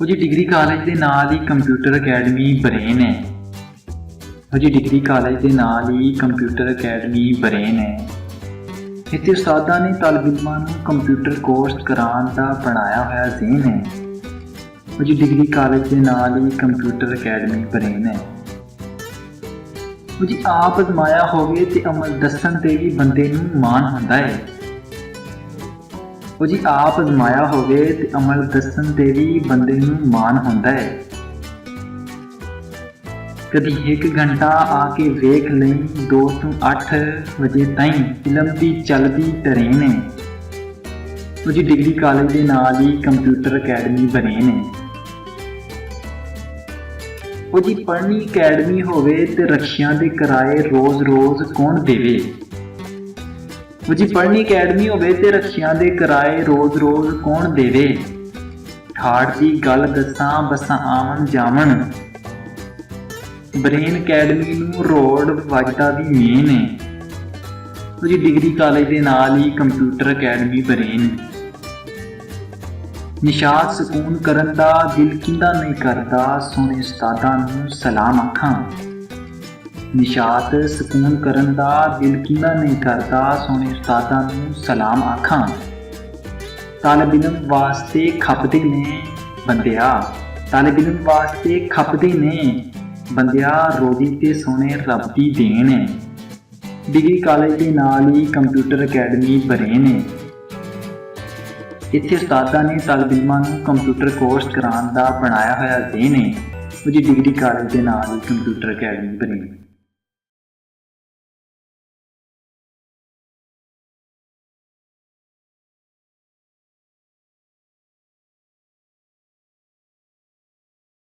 ਉਹ ਜੀ degree college ਦੇ ਨਾਲ ਹੀ ਕੰਪਿਊਟਰ ਅਕੈਡਮੀ ਬਰੇਨ ਹੈ। ਉਹ ਜੀ ਡਿਗਰੀ ਕਾਲਜ ਦੇ ਨਾਲ ਹੀ ਕੰਪਿਊਟਰ ਅਕੈਡਮੀ ਬਰੇਨ ਹੈ। ਇੱਥੇ ਉਸਤਾਦਾਂ ਨੇ ਤਲਬ ਇਲਮਾਂ ਨੂੰ ਕੰਪਿਊਟਰ ਕੋਰਸ ਕਰਾਉਣ ਦਾ ਬਣਾਇਆ ਹੋਇਆ ਜ਼ੇਨ ਹੈ। ਉਹ ਜੀ ਡਿਗਰੀ ਕਾਲਜ ਦੇ ਨਾਲ ਹੀ ਕੰਪਿਊਟਰ ਅਕੈਡਮੀ ਬਰੇਨ ਹੈ। ਉਹ ਜੀ ਆਪ ਅਜ਼ਮਾਇਆ ਹੋਵੇ ਤੇ ਅਮਲ ਦੱਸਣ ਤੇ ਵੀ ਬੰਦੇ ਨੂੰ ਮਾਣ ਹੁੰਦਾ ਹੈ। ਉਹ ਜੀ ਆਪ ਅਜ਼ਮਾਇਆ ਹੋਵੇ ਤੇ ਅਮਲ ਦੱਸਣ ਤੇ ਵੀ ਬੰਦੇ ਨੂੰ ਮਾਣ ਹੁੰਦਾ ਹੈ। ਕਦੀ 1 ਘੰਟਾ ਆ ਕੇ ਵੇਖ ਲਈ 2 ਤੋਂ 8 ਵਜੇ ਤਾਈਂ ਫਿਲਮ ਦੀ ਚੱਲਦੀ ਟਰੇਨ ਹੈ। ਉਹ ਜੀ ਡਿਗਰੀ ਕਾਲਜ ਦੇ ਨਾਲ ਹੀ ਕੰਪਿਊਟਰ ਅਕੈਡਮੀ ਬਰੇਨ ਹੈ। ਉਹ ਜੀ ਪੜ੍ਹਨੀ ਅਕੈਡਮੀ ਹੋਵੇ ਤੇ ਰਕਸ਼ਿਆਂ ਦੇ ਕਿਰਾਏ ਰੋਜ਼ ਕੌਣ ਦੇਵੇ। ਉਹ ਜੀ ਪੜ੍ਹਨੀ ਅਕੈਡਮੀ ਹੋਵੇ ਤੇ ਰਕਸ਼ਿਆਂ ਦੇ ਕਿਰਾਏ ਰੋਜ਼ ਕੌਣ ਦੇਵੇ। ਠਾੜ ਦੀ ਗੱਲ ਦੱਸਾਂ ਬੱਸਾਂ ਆਵਣ ਜਾਵਣ। ਬਰੇਨ ਅਕੈਡਮੀ ਨੂੰ ਰੋਡ ਵੱਜਦਾ ਵੀ ਮੇਨ ਹੈ। ਉਹ ਜੀ ਡਿਗਰੀ ਕਾਲਜ ਦੇ ਨਾਲ ਹੀ ਕੰਪਿਊਟਰ ਅਕੈਡਮੀ ਬਰੇਨ ਹੈ। ਨਿਸ਼ਾਤ ਸਕੂਨ ਕਰਨ ਦਾ ਦਿਲ ਕਿੰਦਾ ਨਹੀਂ ਕਰਦਾ, ਸੋਹਣੇ ਉਸਤਾਦਾਂ ਨੂੰ ਸਲਾਮ ਆਖਾਂ। ਨਿਸ਼ਾਤ ਸਕੂਨ ਕਰਨ ਦਾ ਦਿਲ ਕਿੰਦਾ ਨਹੀਂ ਕਰਦਾ, ਸੋਹਣੇ ਉਸਤਾਦਾਂ ਨੂੰ ਸਲਾਮ ਆਖਾਂ। ਤਾਲਿਬ ਇਲਮ ਵਾਸਤੇ ਖਪਦੇ ਨੇ ਬੰਦਿਆ, ਤਾਲਿਬ ਇਲਮ ਵਾਸਤੇ ਖਪਦੇ ਨੇ ਬੰਦਿਆ, ਰੋਜ਼ੀ ਤੇ ਸੋਹਣੇ ਰੱਬ ਦੀ ਦੇਣ ਹੈ। ਡਿਗਰੀ ਕਾਲਜ ਦੇ ਨਾਲ ਹੀ ਕੰਪਿਊਟਰ ਅਕੈਡਮੀ ਬਰੇਨ ਹੈ। ਇੱਥੇ ਉਸਤਾਦਾਂ ਨੇ ਤਲਬ ਇਲਮਾਂ ਨੂੰ ਕੰਪਿਊਟਰ ਕੋਰਸ ਕਰਾਉਣ ਦਾ ਬਣਾਇਆ ਹੋਇਆ ਜ਼ੇਨ ਹੈ। ਉਹ ਜੀ ਡਿਗਰੀ ਕਾਲਜ ਦੇ ਨਾਲ ਹੀ ਕੰਪਿਊਟਰ ਅਕੈਡਮੀ ਬਰੇਨ।